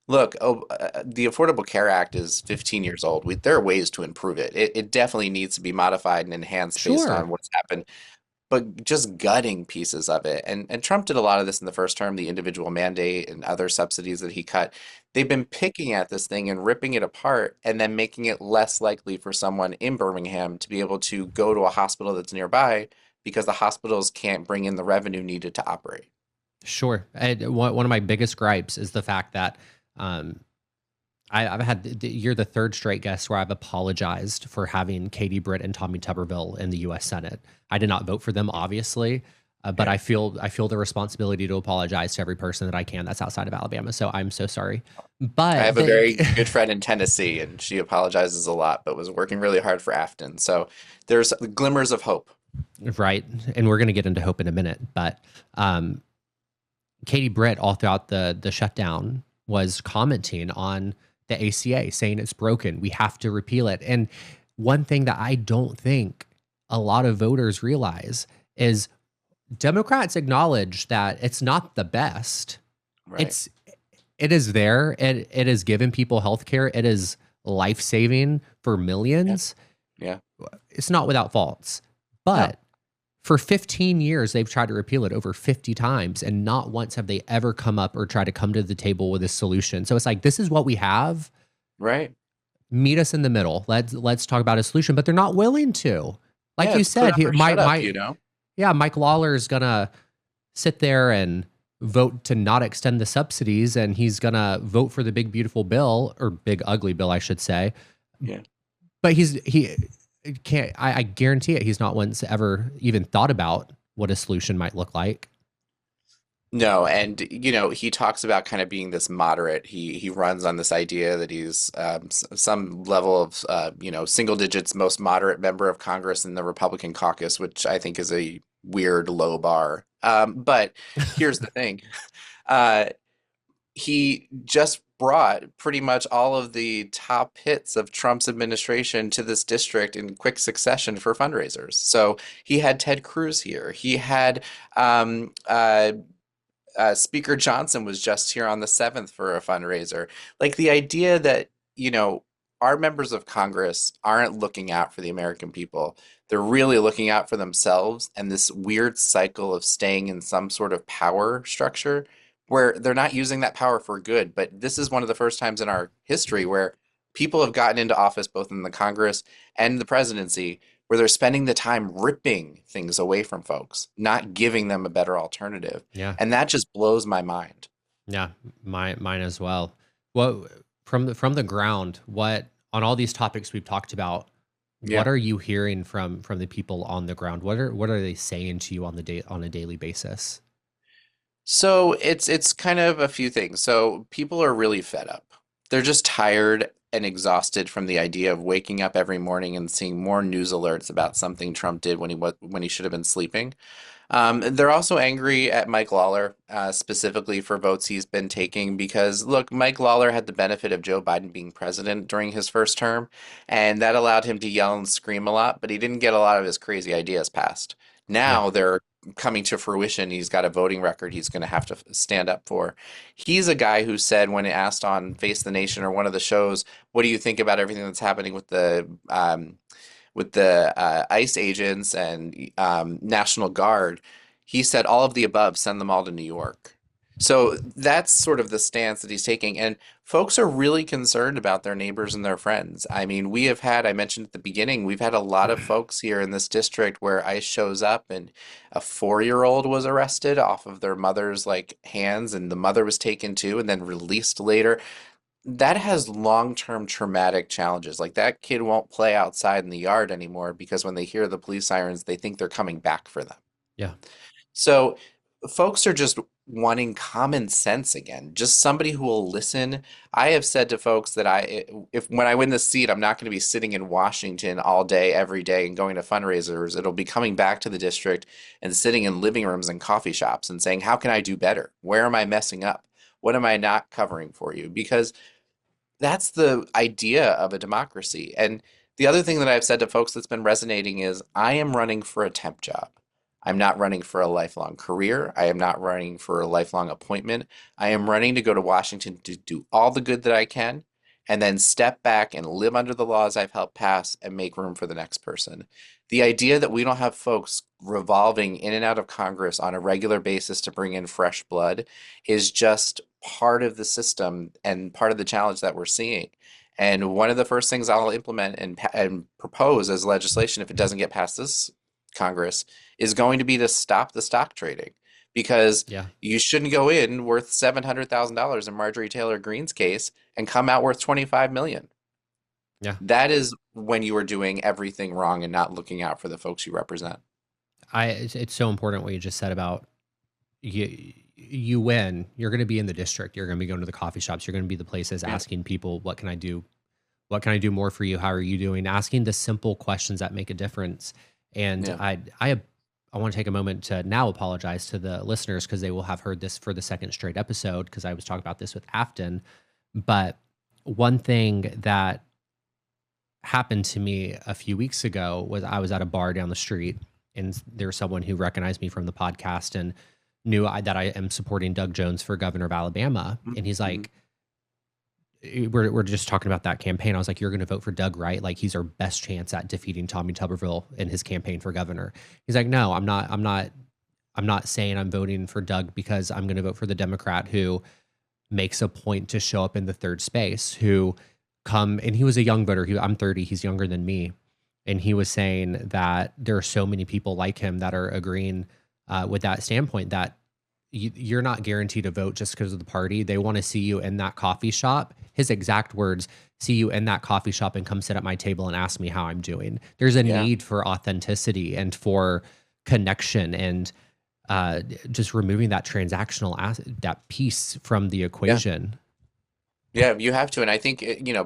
Look, the Affordable Care Act is 15 years old. There are ways to improve it. It definitely needs to be modified and enhanced based on sure, what's happened, but just gutting pieces of it. And Trump did a lot of this in the first term, the individual mandate and other subsidies that he cut. They've been picking at this thing and ripping it apart and then making it less likely for someone in Birmingham to be able to go to a hospital that's nearby because the hospitals can't bring in the revenue needed to operate. sure. And one of my biggest gripes is the fact that um, I've had you're the third straight guest where I've apologized for having Katie Britt and Tommy Tuberville in the U.S. Senate. I did not vote for them, obviously, but Yeah. I feel the responsibility to apologize to every person that I can that's outside of Alabama. So I'm so sorry. I But have a very good friend in Tennessee, and she apologizes a lot, but was working really hard for Afton. So there's glimmers of hope. right, and we're gonna get into hope in a minute. But um, Katie Britt, all throughout the shutdown, was commenting on the ACA, saying it's broken. We have to repeal it. And one thing that I don't think a lot of voters realize is Democrats acknowledge that it's not the best. Right. It's it is there. It is giving people health care. It is life saving for Yeah. millions. Yeah. It's not without faults, No. but for 15 years, they've tried to repeal it over 50 times, and not once have they ever come up or tried to come to the table with a solution. So it's like, this is what we have. Right. Meet us in the middle. Let's talk about a solution, but they're not willing to. Like Yeah, you it's put said, up he or shut up, my you know? yeah, Mike Lawler is gonna sit there and vote to not extend the subsidies, and he's gonna vote for the big beautiful bill, or big ugly bill, I should say. Yeah. But he can't. I guarantee it. He's not once ever even thought about what a solution might look like. No, and he talks about kind of being this moderate. He runs on this idea that he's some level of single digits most moderate member of Congress in the Republican caucus, which I think is a weird low bar. But here's the thing. Uh, he just brought pretty much all of the top hits of Trump's administration to this district in quick succession for fundraisers. So he had Ted Cruz here. He had um, uh, Speaker Johnson was just here on the 7th for a fundraiser. Like the idea that, you know, our members of Congress aren't looking out for the American people. They're really looking out for themselves and this weird cycle of staying in some sort of power structure where they're not using that power for good. But this is one of the first times in our history where people have gotten into office, both in the Congress and the presidency, where they're spending the time ripping things away from folks, not giving them a better alternative. Yeah. And that just blows my mind. Yeah, mine as well. What from the ground, what on all these topics we've talked about, what Yeah. are you hearing from the people on the ground? What are they saying to you on a daily basis? So it's kind of a few things. So people are really fed up. They're just tired and exhausted from the idea of waking up every morning and seeing more news alerts about something Trump did when he should have been sleeping. They're also angry at Mike Lawler, specifically for votes he's been taking because, look, Mike Lawler had the benefit of Joe Biden being president during his first term, and that allowed him to yell and scream a lot, but he didn't get a lot of his crazy ideas passed. Yeah. Now they're coming to fruition. He's got a voting record he's going to have to stand up for. He's a guy who said, when asked on Face the Nation or one of the shows, what do you think about everything that's happening with the ICE agents and National Guard, he said all of the above, send them all to New York. So that's sort of the stance that he's taking. And folks are really concerned about their neighbors and their friends. I mean, we have had, I mentioned at the beginning, we've had a lot of folks here in this district where ICE shows up and a 4-year-old was arrested off of their mother's like hands, and the mother was taken too and then released later. That has long-term traumatic challenges. Like that kid won't play outside in the yard anymore because when they hear the police sirens, they think they're coming back for them. Yeah. So folks are just wanting common sense again, just somebody who will listen. I have said to folks that if when I win this seat, I'm not going to be sitting in Washington all day, every day, and going to fundraisers. It'll be coming back to the district and sitting in living rooms and coffee shops and saying, how can I do better? Where am I messing up? What am I not covering for you? Because that's the idea of a democracy. And the other thing that I've said to folks that's been resonating is I am running for a temp job. I'm not running for a lifelong career. I am not running for a lifelong appointment. I am running to go to Washington to do all the good that I can and then step back and live under the laws I've helped pass and make room for the next person. The idea that we don't have folks revolving in and out of Congress on a regular basis to bring in fresh blood is just part of the system and part of the challenge that we're seeing. And one of the first things I'll implement and propose as legislation, if it doesn't get past this Congress, is going to be to stop the stock trading because Yeah. you shouldn't go in worth $700,000 in Marjorie Taylor Greene's case and come out worth 25 million. Yeah. That is when you are doing everything wrong and not looking out for the folks you represent. It's so important what you just said about you win. You're going to be in the district. You're going to be going to the coffee shops. You're going to be the places Yeah. asking people, what can I do? What can I do more for you? How are you doing? Asking the simple questions that make a difference. And Yeah. I want to take a moment to now apologize to the listeners because they will have heard this for the second straight episode because I was talking about this with Afton. But one thing that happened to me a few weeks ago was I was at a bar down the street and there was someone who recognized me from the podcast and knew that I am supporting Doug Jones for governor of Alabama. And he's Mhm. like, we're just talking about that campaign. I was like, you're going to vote for Doug, right? Like he's our best chance at defeating Tommy Tuberville in his campaign for governor. He's like, no, I'm not saying I'm voting for Doug because I'm going to vote for the Democrat who makes a point to show up in the third space, who come, and he was a young voter. I'm 30, he's younger than me. And he was saying that there are so many people like him that are agreeing with that standpoint that you're not guaranteed to vote just because of the party. They want to see you in that coffee shop. His exact words, see you in that coffee shop and come sit at my table and ask me how I'm doing. There's a Yeah. need for authenticity and for connection and just removing that that piece from the Yeah. equation. Yeah, you have to. And I think,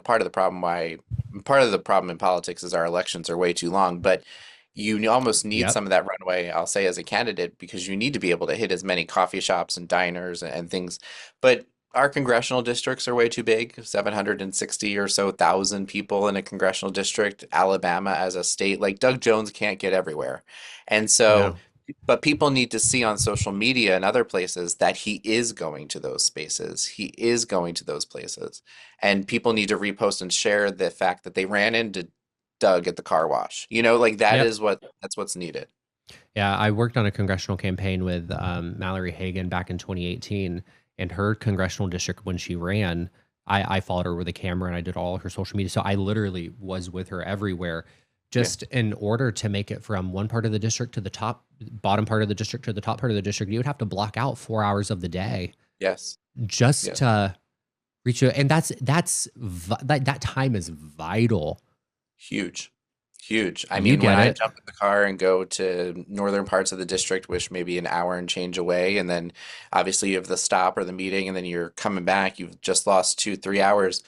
part of the problem in politics is our elections are way too long, but you almost need Yep. some of that runway, I'll say, as a candidate, because you need to be able to hit as many coffee shops and diners and things. But our congressional districts are way too big, 760 or so thousand people in a congressional district. Alabama as a state, like Doug Jones can't get everywhere. And so, No. but people need to see on social media and other places that he is going to those spaces. He is going to those places. And people need to repost and share the fact that they ran into Doug at the car wash. Like Yep. that's what's needed. Yeah, I worked on a congressional campaign with Mallory Hagan back in 2018, and her congressional district when she ran, I followed her with a camera and I did all her social media. So I literally was with her everywhere, Yeah. just in order to make it from one part of the district to the bottom part of the district to the top part of the district. You would have to block out 4 hours of the day Yes. just Yes. to reach it, and that time is vital. Huge. Huge. I You mean, when get I it. jump in the car and go to northern parts of the district, which may be an hour and change away, and then obviously you have the stop or the meeting, and then you're coming back, you've just lost 2, 3 hours.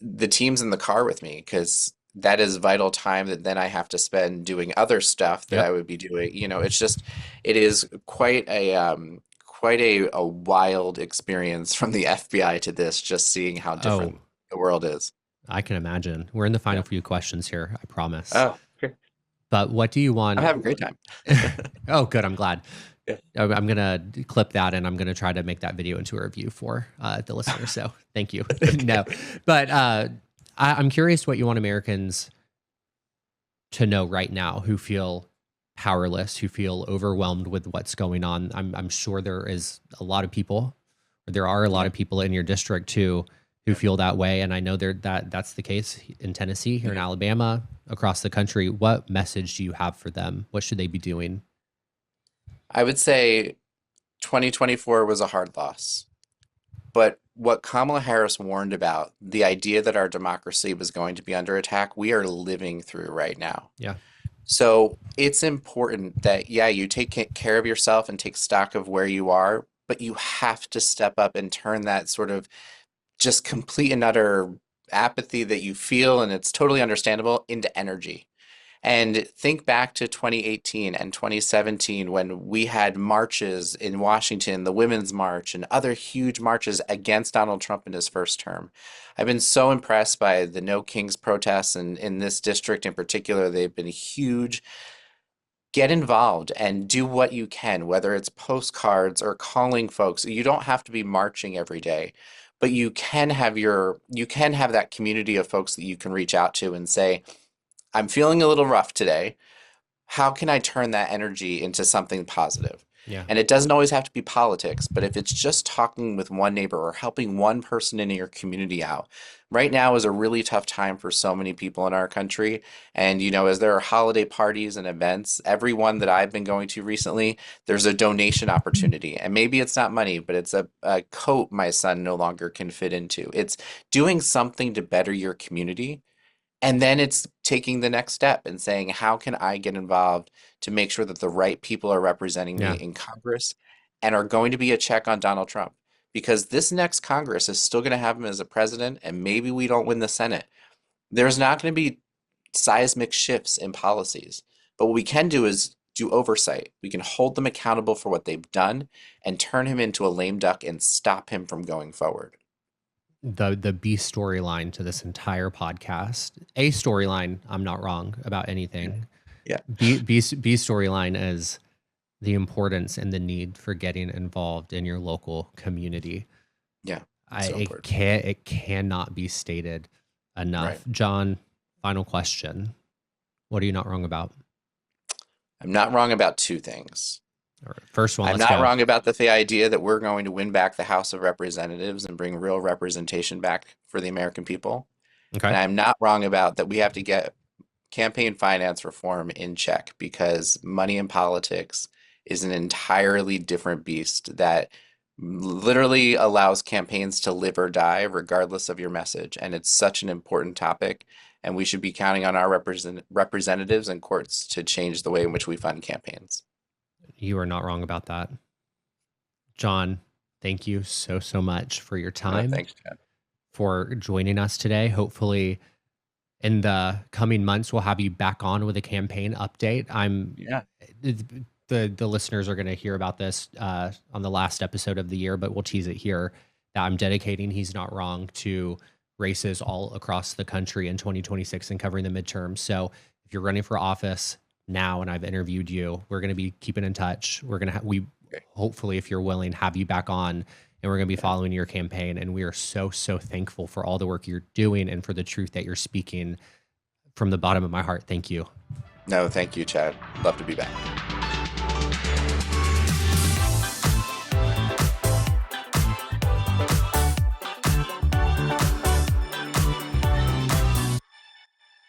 The team's in the car with me because that is vital time that then I have to spend doing other stuff that I Yep. would be doing. It's just, it is quite a wild experience from the FBI to this, just seeing how Oh, different the world is. I can imagine. We're in the final Yeah. few questions here, I promise. Oh, okay. But what do you I'm want? having a great time. Oh, good. I'm glad. Yeah. I'm gonna clip that and I'm gonna try to make that video into a review for the listeners. So thank you. No, Okay. but I'm curious what you want Americans to know right now who feel powerless, who feel overwhelmed with what's going on. I'm sure there is a lot of people, or there are a lot Yeah. of people in your district too who Yeah. feel that way, and I know that's the case in Tennessee, here in Yeah. Alabama, across the country. What message do you have for them? What should they be doing? I would say 2024 was a hard loss. But what Kamala Harris warned about, the idea that our democracy was going to be under attack, we are living through right now. Yeah, So it's important that, yeah, you take care of yourself and take stock of where you are, but you have to step up and turn that sort of just complete and utter apathy that you feel, and it's totally understandable, into energy. And think back to 2018 and 2017 when we had marches in Washington, the Women's March, and other huge marches against Donald Trump in his first term. I've been so impressed by the No Kings protests, and in this district in particular, they've been huge. Get involved and do what you can, whether it's postcards or calling folks. You don't have to be marching every day, but you can have that community of folks that you can reach out to and say, I'm feeling a little rough today. How can I turn that energy into something positive? yeah. And it doesn't always have to be politics, but if it's just talking with one neighbor or helping one person in your community out, right now is a really tough time for so many people in our country. And, as there are holiday parties and events, every one that I've been going to recently, there's a donation opportunity. And maybe it's not money, but it's a coat my son no longer can fit into. It's doing something to better your community, and then it's taking the next step and saying, how can I get involved to make sure that the right people are representing me Yeah. in Congress and are going to be a check on Donald Trump? Because this next Congress is still going to have him as a president, and maybe we don't win the Senate. There's not going to be seismic shifts in policies. But what we can do is do oversight. We can hold them accountable for what they've done and turn him into a lame duck and stop him from going forward. The B storyline to this entire podcast. A storyline, I'm not wrong about Yeah. anything. Yeah. B storyline is the importance and the need for getting involved in your local community. Yeah. I So important. it cannot be stated Right. enough. John, final question. What are you not wrong about? I'm not wrong about two things. All right, first one, I'm let's not go. wrong about the idea that we're going to win back the House of Representatives and bring real representation back for the American people. Okay. And I'm not wrong about that we have to get campaign finance reform in check, because money in politics is an entirely different beast that literally allows campaigns to live or die regardless of your message. And it's such an important topic. And we should be counting on our representatives and courts to change the way in which we fund campaigns. You are not wrong about that. John, thank you so much for your time, Thanks, Chad. for joining us today. Hopefully in the coming months we'll have you back on with a campaign update. Yeah. The listeners are going to hear about this on the last episode of the year, but we'll tease it here that I'm dedicating He's Not Wrong to races all across the country in 2026 and covering the midterms. So if you're running for office now and I've interviewed you, we're going to be keeping in touch. We're going to we Okay. hopefully, if you're willing, have you back on, and we're going to be Yeah. following your campaign. And we are so thankful for all the work you're doing and for the truth that you're speaking from the bottom of my heart. Thank you. No, thank you, Chad. Love to be back.